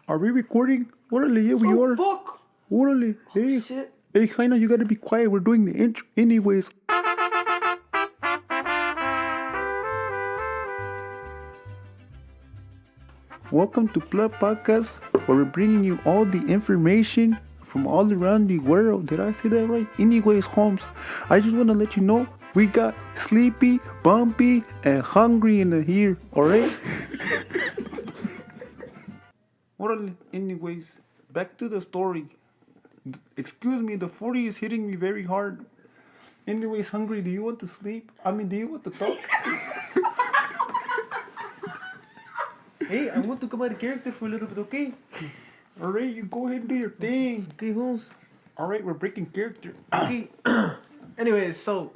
Are we recording? Orale, yeah, we are. Fuck! Orale, hey. Shit. Hey, Jaina, you gotta be quiet. We're doing the intro. Anyways. Welcome to Blood Podcast, where we're bringing you all the information from all around the world. Did I say that right? Anyways, Holmes, I just want to let you know we got sleepy, bumpy, and hungry in here, alright? Well, anyways, back to the story. Excuse me, the 40 is hitting me very hard. Anyways, hungry, do you want to sleep? Do you want to talk? Hey, I want to come out of character for a little bit, okay? Alright, you go ahead and do your thing. Okay, Holmes. Alright, we're breaking character. Okay. Anyways, so,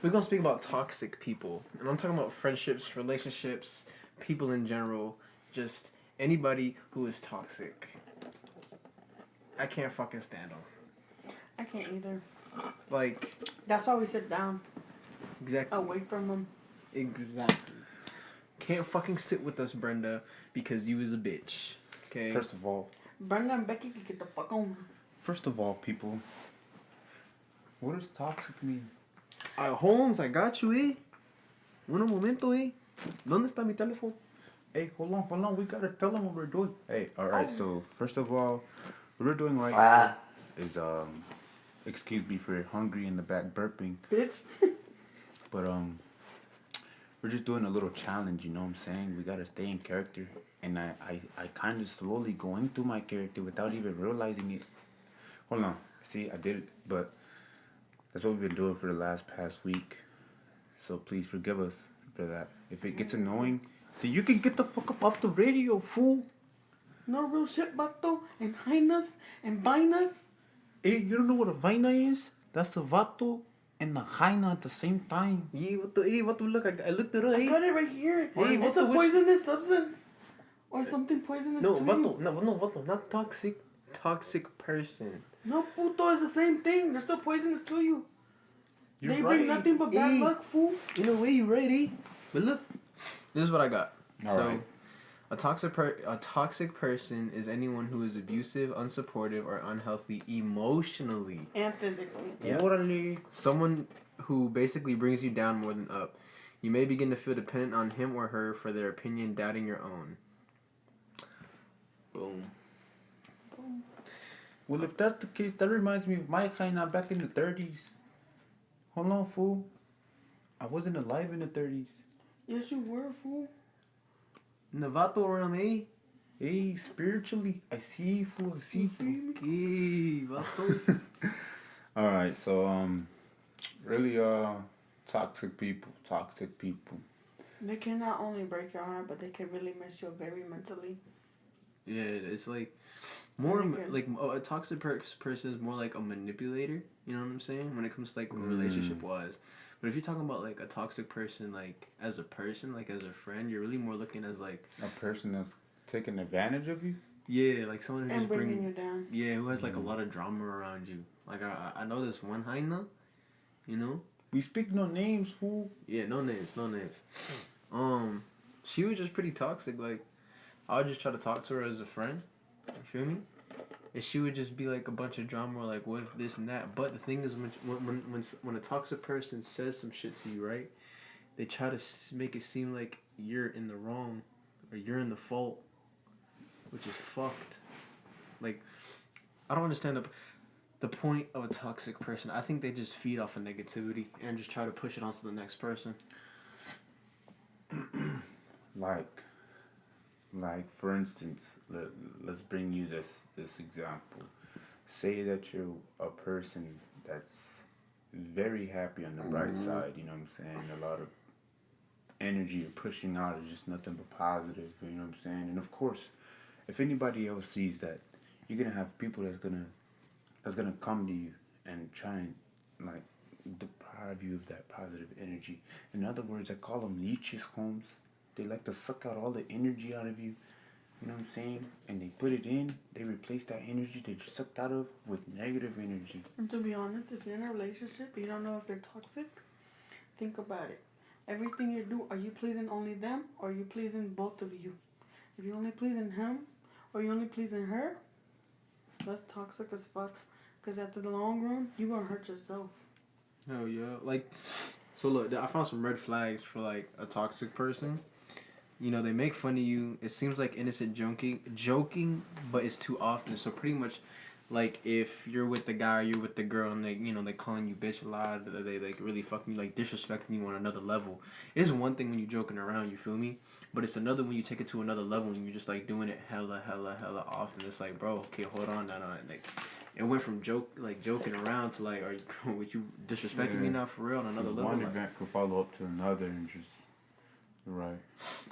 we're gonna speak about toxic people. And I'm talking about friendships, relationships, people in general. Just anybody who is toxic. I can't fucking stand them. I can't either. Like, That's why we sit down, exactly. away from them. Exactly. Can't fucking sit with us, Brenda, because you is a bitch. Okay? First of all, Brenda and Becky can get the fuck on. people, what does toxic mean? Holmes, I got you, eh? Un momento, eh? ¿Dónde está mi teléfono? Hey, hold on, we gotta tell them what we're doing. Hey, alright, so first of all, what we're doing right now is, excuse me for hungry in the back burping, Bitch. but, we're just doing a little challenge, you know what I'm saying? We gotta stay in character, and I kind of slowly go into my character without even realizing it. Hold on, see, I did it, but that's what we've been doing for the past week, so please forgive us for that. If it gets annoying, so you can get the fuck up off the radio, fool. No real shit, Vato, and Highness, and Vinus. Hey, you don't know what a vaina is? That's a Vato and a Jaina at the same time. Yeah, what the look? I looked it up, I eh? got it right here. Hey, It's a poisonous substance. Or something poisonous No, to Vato, you. no, Vato, not toxic. Toxic person. No, puto, it's the same thing. They're still poisonous to you. You're They right. bring nothing but bad Hey. luck, fool. In a way, you're right, eh? But look, this is what I got. All right. A toxic person is anyone who is abusive, unsupportive, or unhealthy emotionally. And physically. Yeah. Orale. Someone who basically brings you down more than up. You may begin to feel dependent on him or her for their opinion, doubting your own. Boom. Well, if that's the case, that reminds me of my Jaina back in the 30s. Hold on, fool. I wasn't alive in the 30s. Yes, you were, fool. Navato realm, eh? Hey, spiritually, I see, fool. I see, fool. Okay, Vato. Alright, so, really, toxic people. They can not only break your heart, but they can really mess you up very mentally. Yeah, it's like more Okay. like a toxic person is more like a manipulator. You know what I'm saying? When it comes to like relationship wise, but if you're talking about like a toxic person, like as a person, like as a friend, you're really more looking as like A person that's taking advantage of you? yeah, like someone who And just bringing you down. yeah, who has like a lot of drama around you. Like I know this one Haina, you know. We speak no names, fool. Yeah, no names. She was just pretty toxic. Like, I would just try to talk to her as a friend. You feel me? And she would just be like a bunch of drama, or like what if this and that. But the thing is, when a toxic person says some shit to you, right? They try to make it seem like you're in the wrong, or you're in the fault, which is fucked. Like, I don't understand the point of a toxic person. I think they just feed off of negativity and just try to push it onto the next person. Like for instance, let's bring you this example. Say that you're a person that's very happy on the bright side, you know what I'm saying? A lot of energy you're pushing out is just nothing but positive, you know what I'm saying? And of course, if anybody else sees that, you're gonna have people that's gonna come to you and try and like deprive you of that positive energy. In other words, I call them leeches, Holmes. They like to suck out all the energy out of you. You know what I'm saying? And they put it in. They replace that energy they sucked out of with negative energy. And to be honest, if you're in a relationship, you don't know if they're toxic. Think about it. everything you do, are you pleasing only them or are you pleasing both of you? If you're only pleasing him or you're only pleasing her, that's toxic as fuck. Because after the long run, you're going to hurt yourself. Hell yeah. Like, so look, I found some red flags for, like, a toxic person. You know, they make fun of you. It seems like innocent joking, but it's too often. So pretty much, like, if you're with the guy or you're with the girl and they, you know, they calling you bitch a lot, they like really fucking you, like disrespecting you on another level. It's one thing when you're joking around, you feel me? But it's another when you take it to another level and you're just like doing it hella often. It's like, bro, okay, hold on, no, like. It went from joking around to like, are you would you disrespecting me now for real on another level? One like, event could follow up to another and just right.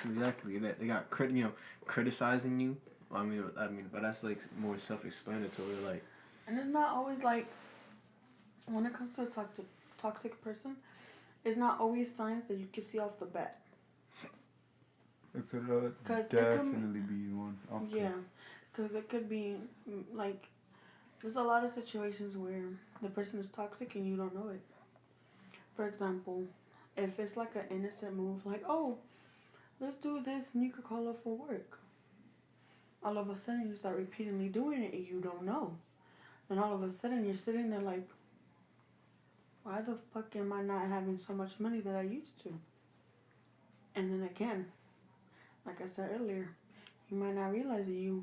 Exactly. That they got criticizing you. I mean, but that's like more self-explanatory. Like, and it's not always like when it comes to a toxic person, it's not always signs that you can see off the bat. It could definitely be one. Okay. Yeah, because it could be like there's a lot of situations where the person is toxic and you don't know it. For example, if it's like an innocent move, like, oh, let's do this and you could call her for work. All of a sudden you start repeatedly doing it and you don't know. And all of a sudden you're sitting there like, why the fuck am I not having so much money that I used to? And then again, like I said earlier, you might not realize that you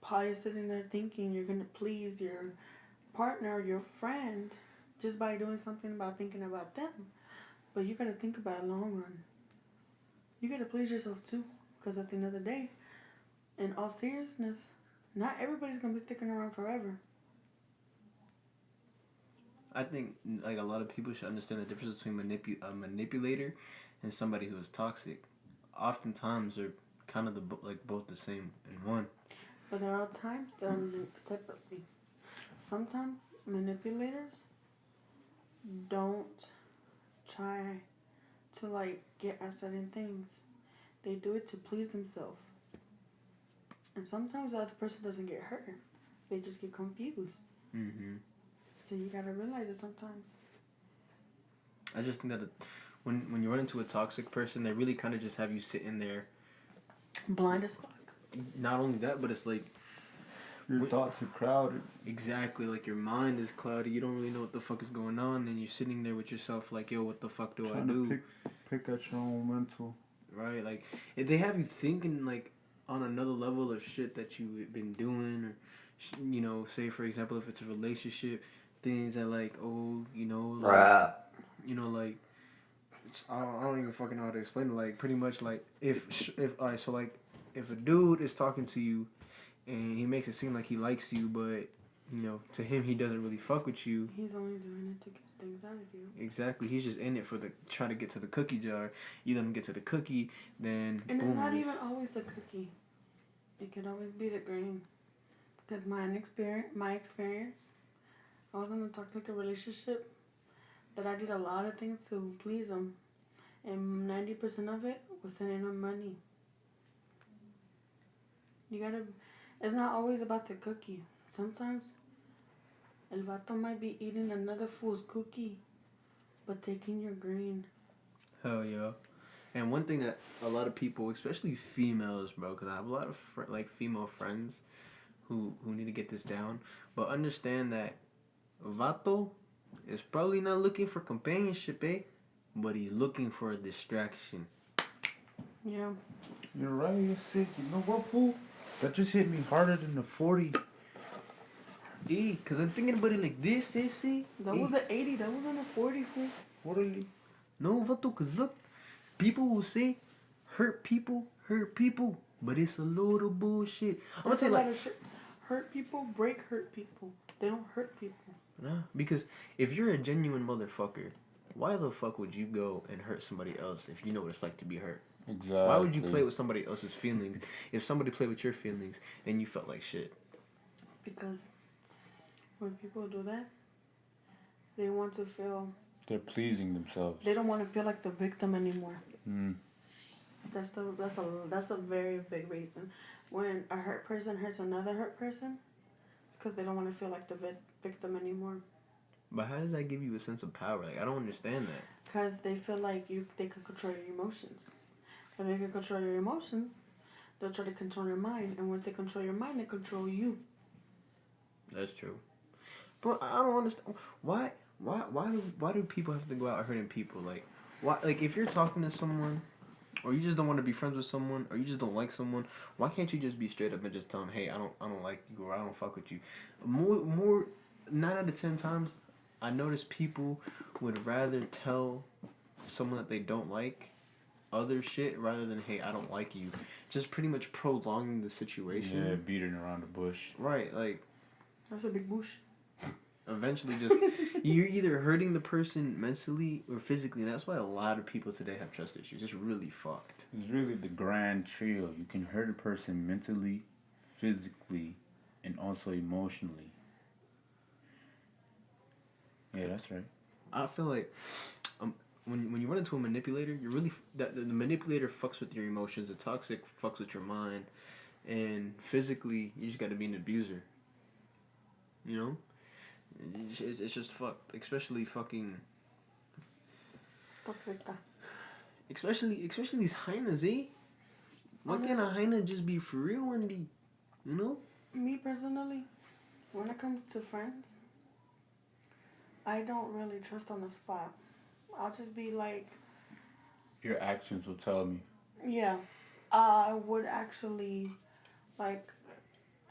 probably sitting there thinking you're going to please your partner or your friend just by doing something about thinking about them. But you got to think about it long run. You got to please yourself too. Because at the end of the day, in all seriousness, not everybody's going to be sticking around forever. I think like a lot of people should understand the difference between a manipulator and somebody who is toxic. Oftentimes they're kind of both the same in one. But there are times that are linked separately. Sometimes manipulators don't try to like get at certain things. They do it to please themselves. And sometimes the other person doesn't get hurt. They just get confused. Mm-hmm. So you gotta realize it sometimes. I just think that when you run into a toxic person, they really kind of just have you sitting there. Blind as fuck. Not only that, but it's like your thoughts are crowded. Exactly, like your mind is cloudy. You don't really know what the fuck is going on, and you're sitting there with yourself like, yo, what the fuck do I do? To pick at your own mental. Right, like they have you thinking like on another level of shit that you've been doing, or you know, say for example, if it's a relationship, things that like, oh, you know, like, you know, like. I don't even fucking know how to explain it. Like, pretty much, like, if alright, so, like, if a dude is talking to you and he makes it seem like he likes you, but, you know, to him, he doesn't really fuck with you. He's only doing it to get things out of you. Exactly. He's just in it for trying to get to the cookie jar. You let him get to the cookie, then, and boom. It's not even always the cookie. It could always be the grain. Because my experience, I was in a toxic relationship that I did a lot of things to please him. And 90% of it was sending him money. It's not always about the cookie. Sometimes, el vato might be eating another fool's cookie, but taking your green. Hell yeah. And one thing that a lot of people, especially females, bro, because I have a lot of female friends who need to get this down, but understand that Vato is probably not looking for companionship, eh? But he's looking for a distraction. Yeah. You're right, you're sick. You know what, fool? That just hit me harder than the 40. Because I'm thinking about it like this, eh, see? That was the 80, that wasn't a 40, fool. 40. No, Vato, because look, people will say hurt people, but it's a load of bullshit. I'm going to say like... hurt people break hurt people. They don't hurt people. Nah, because if you're a genuine motherfucker, why the fuck would you go and hurt somebody else if you know what it's like to be hurt? Exactly. Why would you play with somebody else's feelings if somebody played with your feelings and you felt like shit? Because when people do that, they want to feel... They're pleasing themselves. They don't want to feel like the victim anymore. Mm. That's a very big reason. When a hurt person hurts another hurt person, it's because they don't want to feel like the victim anymore. But how does that give you a sense of power? Like, I don't understand that. Because they feel like they can control your emotions. If they can control your emotions, they'll try to control your mind. And once they control your mind, they control you. That's true. But I don't understand. Why do people have to go out hurting people? Like, why? Like, if you're talking to someone, or you just don't want to be friends with someone, or you just don't like someone, why can't you just be straight up and just tell them, hey, I don't like you, or I don't fuck with you? More 9 out of 10 times, I notice people would rather tell someone that they don't like other shit rather than, hey, I don't like you. Just pretty much prolonging the situation. Yeah, beating around the bush. Right, like. That's a big bush. Eventually, just you're either hurting the person mentally or physically, and that's why a lot of people today have trust issues. It's really fucked. It's really the grand trio. You can hurt a person mentally, physically, and also emotionally. Yeah, that's right. I feel like when you run into a manipulator, you're really the manipulator fucks with your emotions. The toxic fucks with your mind, and physically, you just got to be an abuser. You know. It's just fucked, especially fucking. Toxica. Especially these hyenas, eh? Why can't a hyena just be for real one day? You know? Me personally, when it comes to friends, I don't really trust on the spot. I'll just be like. Your actions will tell me. Yeah, I would actually, like,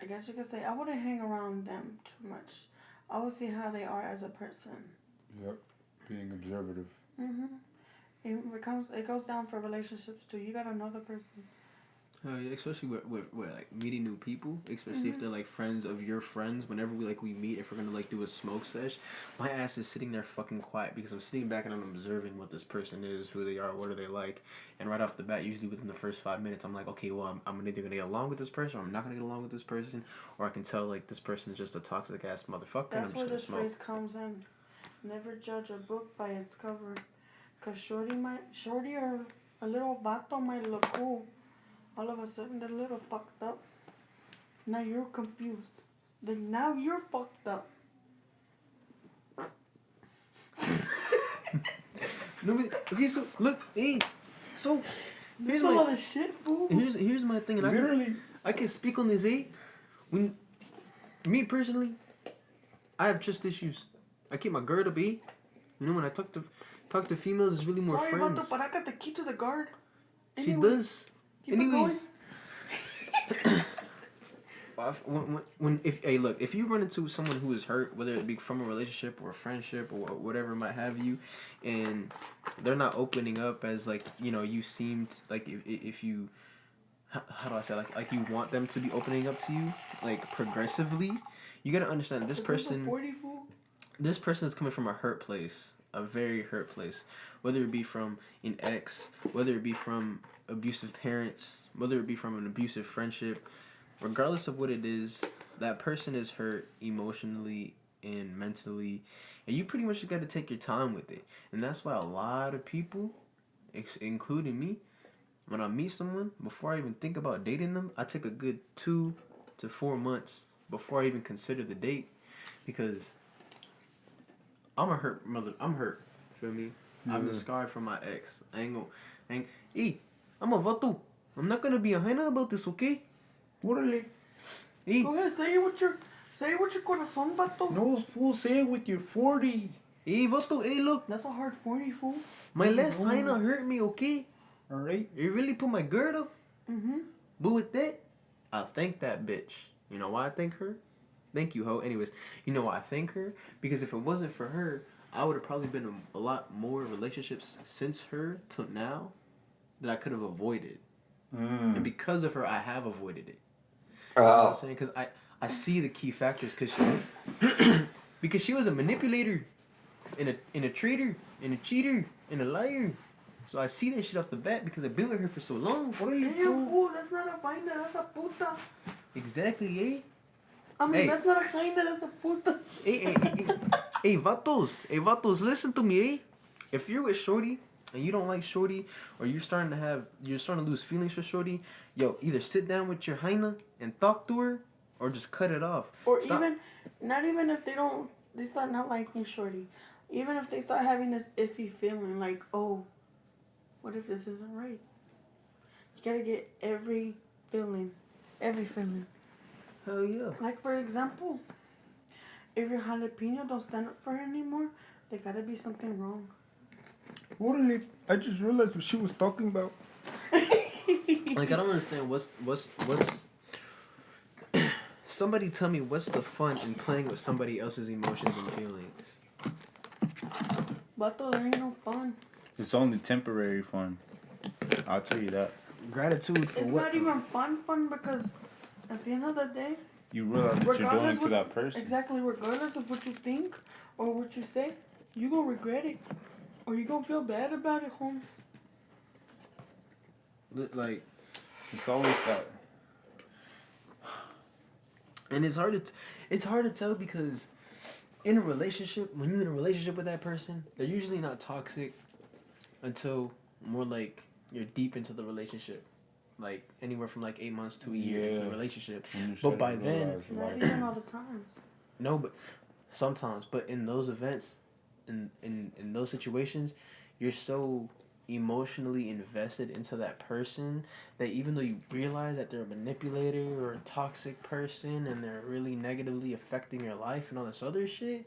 I guess you could say I wouldn't hang around them too much. I would see how they are as a person. Yep, being observative. It goes down for relationships too. You gotta know the person. Especially with like meeting new people, especially if they're like friends of your friends. Whenever we meet, if we're gonna like do a smoke sesh, my ass is sitting there fucking quiet because I'm sitting back and I'm observing what this person is, who they are, what are they like, and right off the bat, usually within the first 5 minutes, I'm like, okay, well, I'm either gonna get along with this person, or I'm not gonna get along with this person, or I can tell like this person is just a toxic ass motherfucker. That's and where I'm just this gonna phrase comes in. Never judge a book by its cover, cause shorty or a little vato might look cool. All of a sudden, they're a little fucked up. Now you're confused. Then now you're fucked up. Okay, so look, hey, so Here's a lot of shit, fool. Here's my thing, and Literally, I can speak on this. When me personally, I have trust issues. I keep my guard up. You know, when I talk to females, it's really more Sorry friends. about that, but I got the key to the guard. She does. Keep it going. If you run into someone who is hurt, whether it be from a relationship or a friendship or whatever might have you, and they're not opening up as like, you know, you seem like if you, how do I say, like you want them to be opening up to you like progressively, you gotta understand this person. 40, fool. This person is coming from a hurt place, a very hurt place, whether it be from an ex, whether it be from abusive parents, whether it be from an abusive friendship, regardless of what it is, that person is hurt emotionally and mentally, and you pretty much just got to take your time with it. And that's why a lot of people, including me, when I meet someone, before I even think about dating them, I take a good 2 to 4 months before I even consider the date, because I'm hurt. Feel me? Yeah. I've been scarred from my ex. I'm a Vato. I'm not gonna be a hyena about this, okay? Orale. Hey. Go ahead, say it with your corazón, Vato. No, fool, say it with your 40. Hey, Vato, hey, look. That's a hard 40, fool. My last hyena hurt me, okay? Alright. It really put my guard up. Mm-hmm. But with that, I thank that bitch. You know why I thank her? Thank you, ho. Anyways, you know why I thank her? Because if it wasn't for her, I would have probably been in a lot more relationships since her till now that I could have avoided. And because of her, I have avoided it. You know what I'm saying? Because I see the key factors. Because she was a manipulator, and a traitor, and a cheater, and a liar. So I see that shit off the bat because I've been with her for so long. Damn, fool, that's not a vaina, that's a puta. Exactly, eh? I mean, that's not a vaina, that's a puta. Hey, vatos, listen to me, eh? If you're with shorty and you don't like shorty, or you're starting to lose feelings for shorty, yo, either sit down with your hyena and talk to her, or just cut it off. Or not even if they don't they start not liking shorty, even if they start having this iffy feeling like, oh, what if this isn't right? You gotta get every feeling. Hell yeah. Like for example, if your jalapeno don't stand up for her anymore, there gotta be something wrong. Orderly, I just realized what she was talking about. Like, I don't understand what's somebody tell me what's the fun in playing with somebody else's emotions and feelings. Vato, there ain't no fun. It's only temporary fun. I'll tell you that. Gratitude for It's what? not even fun because at the end of the day, You realize what you're doing to that person. exactly, regardless of what you think or what you say, you gonna regret it. Or you gonna feel bad about it, Holmes. Like, it's always that. and it's hard to tell because in a relationship, when you're in a relationship with that person, they're usually not toxic until more like you're deep into the relationship. Like anywhere from like 8 months to a year into the relationship. But by then, not even all the times. No, but sometimes. But in those events, in those situations, you're so emotionally invested into that person that even though you realize that they're a manipulator or a toxic person and they're really negatively affecting your life and all this other shit,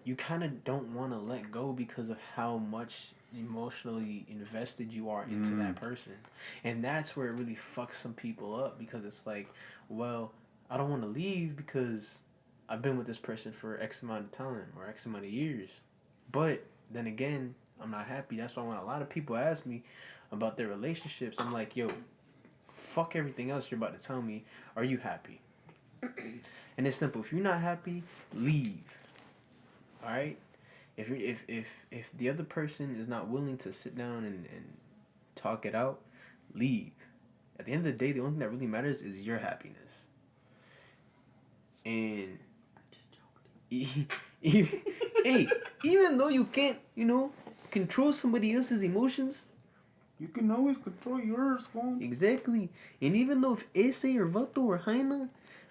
you kind of don't want to let go because of how much emotionally invested you are into that person. And that's where it really fucks some people up because it's like, well, I don't want to leave because I've been with this person for X amount of time or X amount of years. But then again, I'm not happy. That's why when a lot of people ask me about their relationships, I'm like, yo, fuck everything else you're about to tell me. Are you happy? And it's simple. If you're not happy, leave. All right? If the other person is not willing to sit down and talk it out, leave. At the end of the day, the only thing that really matters is your happiness. And even though you can't, control somebody else's emotions, you can always control yours, Juan. Exactly. And even though if Ese or Vato or Jaina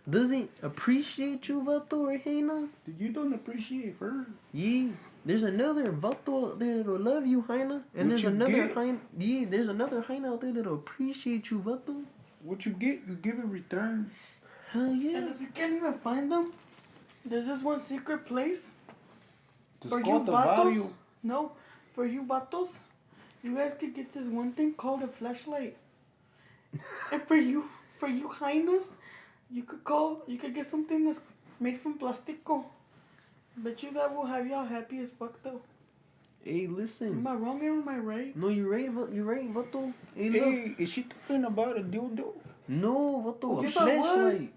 doesn't appreciate you, Vato or Jaina, you don't appreciate her. Yeah. There's another Vato out there that'll love you, Jaina. And there's another Jaina. Yeah, there's another Jaina out there that'll appreciate you, Vato. What you get, you give in return. Hell yeah. And if you can't even find them, there's this one secret place. For you Vatos. Vatos, no, for you Vatos, you guys could get this one thing called a flashlight. And for you Jainas, you could get something that's made from plastico. Bet you that will have y'all happy as fuck though. Hey, listen. Am I wrong or am I right? No, you're right, Vato. Hey, is she talking about a dildo? No, Vato, Yes, a flashlight.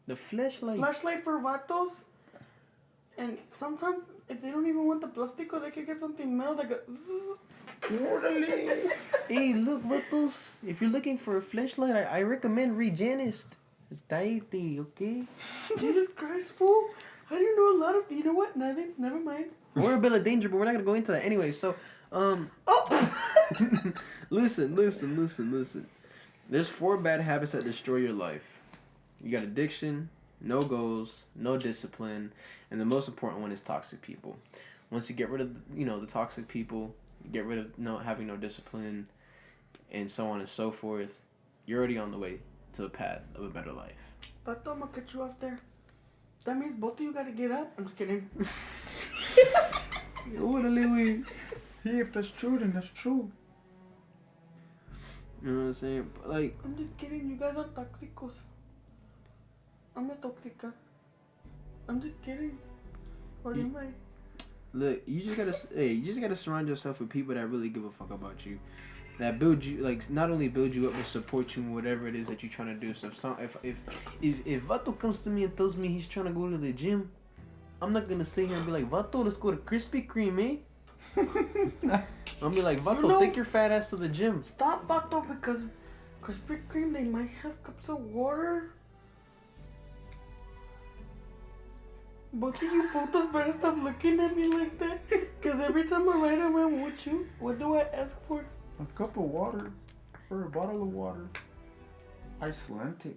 The flashlight. Flashlight for Vatos. And sometimes, if they don't even want the plastico, they could get something metal like a zzz. Hey, look, Vatos. If you're looking for a flashlight, I recommend Regenist. Taite, okay? Jesus Christ, fool. I didn't know a lot of... You know what? Never mind. We're a bit of danger, but we're not going to go into that anyway. So, Oh! Listen. There's 4 bad habits that destroy your life. You got addiction, no goals, no discipline, and the most important one is toxic people. Once you get rid of, the toxic people, you get rid of not having no discipline, and so on and so forth, you're already on the way to the path of a better life. But I'm gonna cut you off there. That means both of you gotta get up. I'm just kidding. Hey, if that's true, then that's true. You know what I'm saying? But like, I'm just kidding. You guys are toxicos. I'm a toxica. I'm just kidding. Or am I? look, you just gotta surround yourself with people that really give a fuck about you. That build you, like, not only build you up, but support you in whatever it is that you're trying to do. So if Vato comes to me and tells me he's trying to go to the gym, I'm not gonna sit here and be like, Vato, let's go to Krispy Kreme, eh? I'll be like, Vato, take your fat ass to the gym. Stop, Vato, because Krispy Kreme, they might have cups of water. Both of you putos better stop looking at me like that. Because every time I ride around with you, what do I ask for? A cup of water or a bottle of water. Icelandic.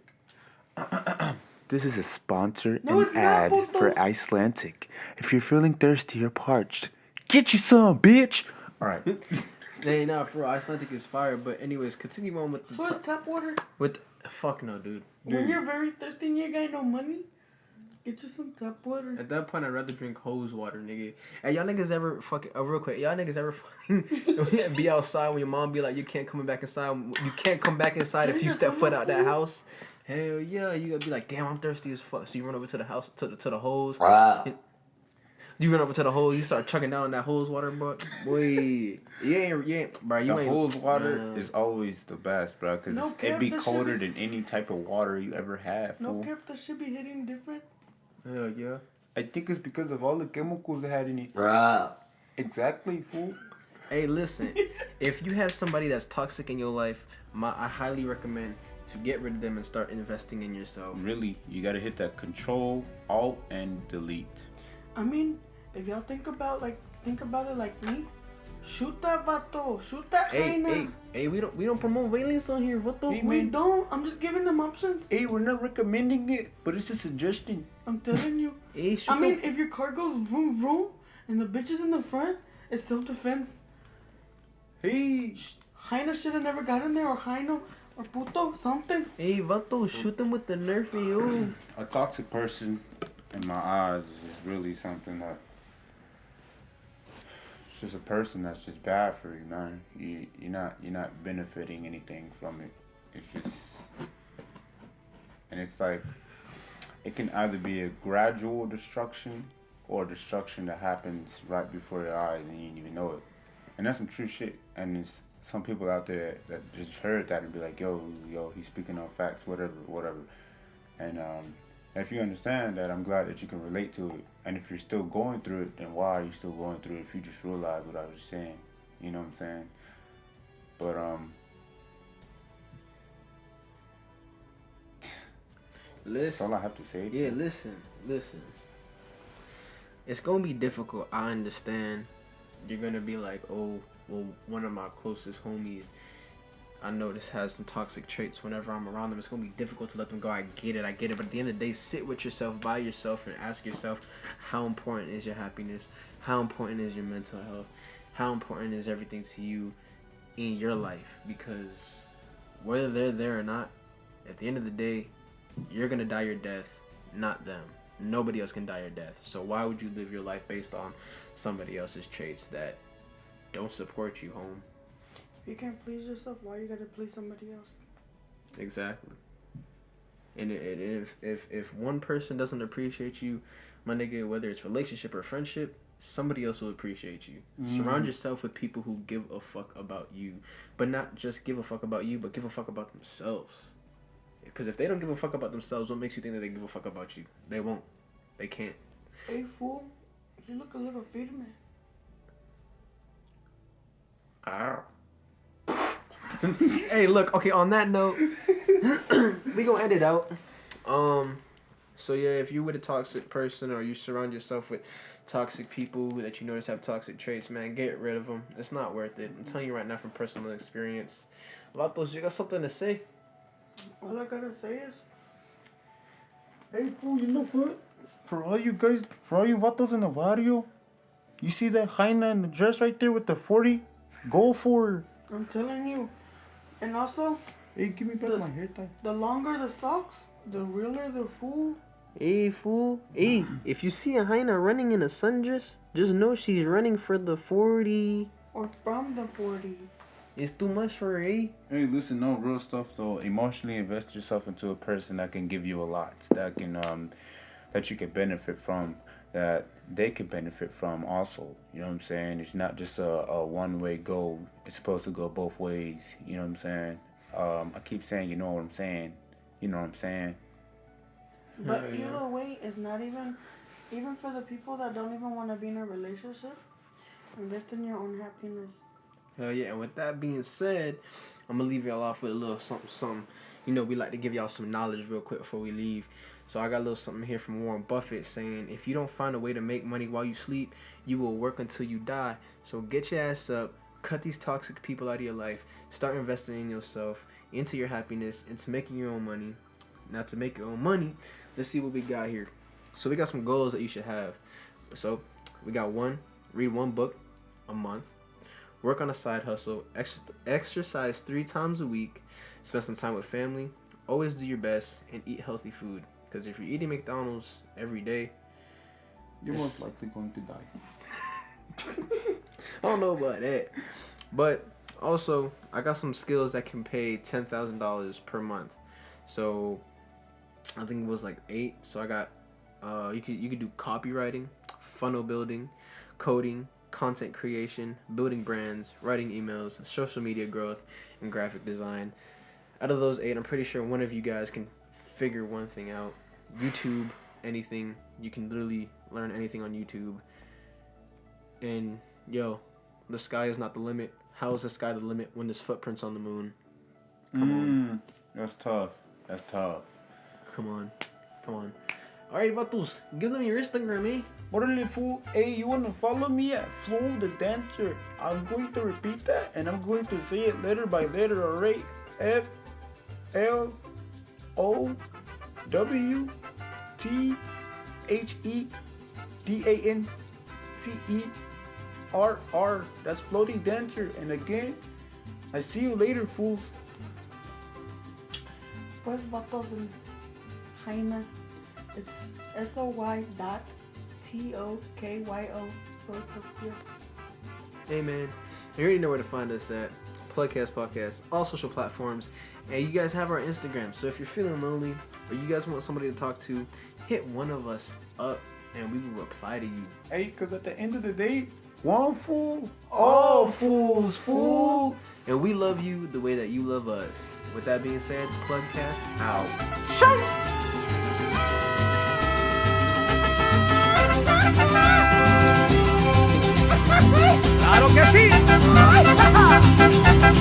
This is a sponsor No, and it's not, ad puto. for Icelandic. If you're feeling thirsty or parched, get you some, bitch. All right. Hey, nah, for real, Icelandic is fire. But anyways, continue on with the So it's tap water. fuck no, dude. When you're very thirsty and you got no money, get you some tap water. At that point, I'd rather drink hose water, nigga. Hey, y'all niggas ever fucking real quick? Y'all niggas ever fucking be outside when your mom be like, you can't come back inside. You can't come back inside if you step foot out that house. Hell yeah, you gotta be like, damn, I'm thirsty as fuck. So you run over to the house to the hose. Wow. You run over to the hose. You start chugging down on that hose water, bro. Boy, yeah, bro. You The ain't hose water is always the best, bro, because No it'd be cap, that colder shit than any type of water you ever had, No fool. cap, that should be hitting different. Hell yeah. I think it's because of all the chemicals they had in it. Wow. Exactly, fool. Hey, listen. If you have somebody that's toxic in your life, I highly recommend to get rid of them and start investing in yourself. Really, you gotta hit that Control, Alt, and Delete. I mean, if y'all think about it like me, shoot that Vato, shoot that hyena. Hey, we don't promote violence on here. What the? Hey, We man. don't. I'm just giving them options. Hey, we're not recommending it, but it's a suggestion. I'm telling you. Hey, I mean, if your car goes vroom vroom and the bitch is in the front, it's self-defense. Hey, Hyena should have never got in there, or Hyena, or puto, something. Hey, Vato, shoot them with the Nerf, yo. a toxic person, in my eyes, is really something that. It's just a person that's just bad for you, man. You're not benefiting anything from it. It's just, and it's like, it can either be a gradual destruction or destruction that happens right before your eyes and you didn't even know it. And that's some true shit. And there's some people out there that just heard that and be like, yo, he's speaking on facts, whatever. And if you understand that, I'm glad that you can relate to it. And if you're still going through it, then why are you still going through it if you just realize what I was saying? You know what I'm saying? But that's Listen. all I have to say. Yeah, listen. It's gonna be difficult. I understand. You're gonna be like, oh, well, one of my closest homies, I notice has some toxic traits. Whenever I'm around them, it's gonna be difficult to let them go. I get it. But at the end of the day, sit with yourself, by yourself, and ask yourself, how important is your happiness? How important is your mental health? How important is everything to you in your life? Because whether they're there or not, at the end of the day, you're gonna die your death, not them. Nobody else can die your death. So why would you live your life based on somebody else's traits that don't support you, home? If you can't please yourself, why you gotta please somebody else? Exactly. And if one person doesn't appreciate you, my nigga, whether it's relationship or friendship, somebody else will appreciate you. Surround yourself with people who give a fuck about you, but not just give a fuck about you, but give a fuck about themselves. Because if they don't give a fuck about themselves, what makes you think that they give a fuck about you? They won't. They can't. Hey, fool, you look a little faded, man. Hey, look. Okay, on that note, we gonna end it out. So yeah, if you're with a toxic person or you surround yourself with toxic people that you notice have toxic traits, man, get rid of them. It's not worth it. I'm telling you right now from personal experience. Vatos, you got something to say? All I gotta say is, Hey, fool, you know what? For all you vatos in the barrio, you see that hyena in the dress right there with the 40? Go for her. I'm telling you. And also, Hey, give me back my hair tie. the longer the socks, the realer the fool. Hey, fool. Hey, if you see a hyena running in a sundress, just know she's running for the 40. Or from the 40. It's too much for her, eh? Hey, listen, no real stuff though. Emotionally invest yourself into a person that can give you a lot, that can that you can benefit from, that they can benefit from also. You know what I'm saying? It's not just a one-way go. It's supposed to go both ways. You know what I'm saying? I keep saying, you know what I'm saying. You know what I'm saying? But either way, it's not even for the people that don't even want to be in a relationship, invest in your own happiness. Hell yeah, and with that being said, I'm going to leave y'all off with a little something. You know, we like to give y'all some knowledge real quick before we leave. So I got a little something here from Warren Buffett saying, if you don't find a way to make money while you sleep, you will work until you die. So get your ass up, cut these toxic people out of your life, start investing in yourself, into your happiness, into making your own money. Now to make your own money, let's see what we got here. So we got some goals that you should have. So we got one, read one book a month, work on a side hustle, exercise 3 times a week, spend some time with family, always do your best, and eat healthy food. Because if you're eating McDonald's every day, You're most likely going to die. I don't know about that. But also, I got some skills that can pay $10,000 per month. So I think it was like 8. So I got you could do copywriting, funnel building, coding, content creation, building brands, writing emails, social media growth, and graphic design. Out of those 8, I'm pretty sure one of you guys can figure one thing out. YouTube, anything. You can literally learn anything on YouTube. And yo, the sky is not the limit. How is the sky the limit when there's footprints on the moon? Come on. That's tough. That's tough. Come on. Alright, Vatos, give them your Instagram, eh? Orderly fool, hey, you wanna follow me at Flo the Dancer? I'm going to repeat that and I'm going to say it letter by letter, alright? FLOWTHEDANCER. That's Floating Dancer. And again, I see you later, fools. Pues Vatos and Hyenas. It's SOY.TOKYO. So Tokyo. Hey man, you already know where to find us at Plugcast Podcast, all social platforms, and you guys have our Instagram. So if you're feeling lonely or you guys want somebody to talk to, hit one of us up and we will reply to you. Hey, because at the end of the day, one fool, all fools, fool. And we love you the way that you love us. With that being said, Plugcast out. ¡Claro que sí!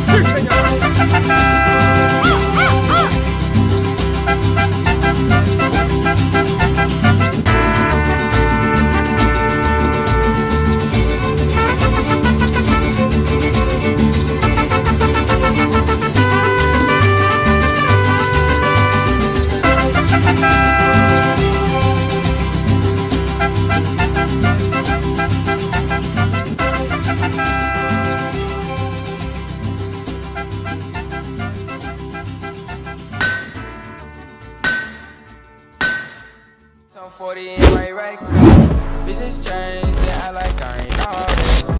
¡Sí, señor! So 40 in my right car. Bitches change, they act like I ain't always.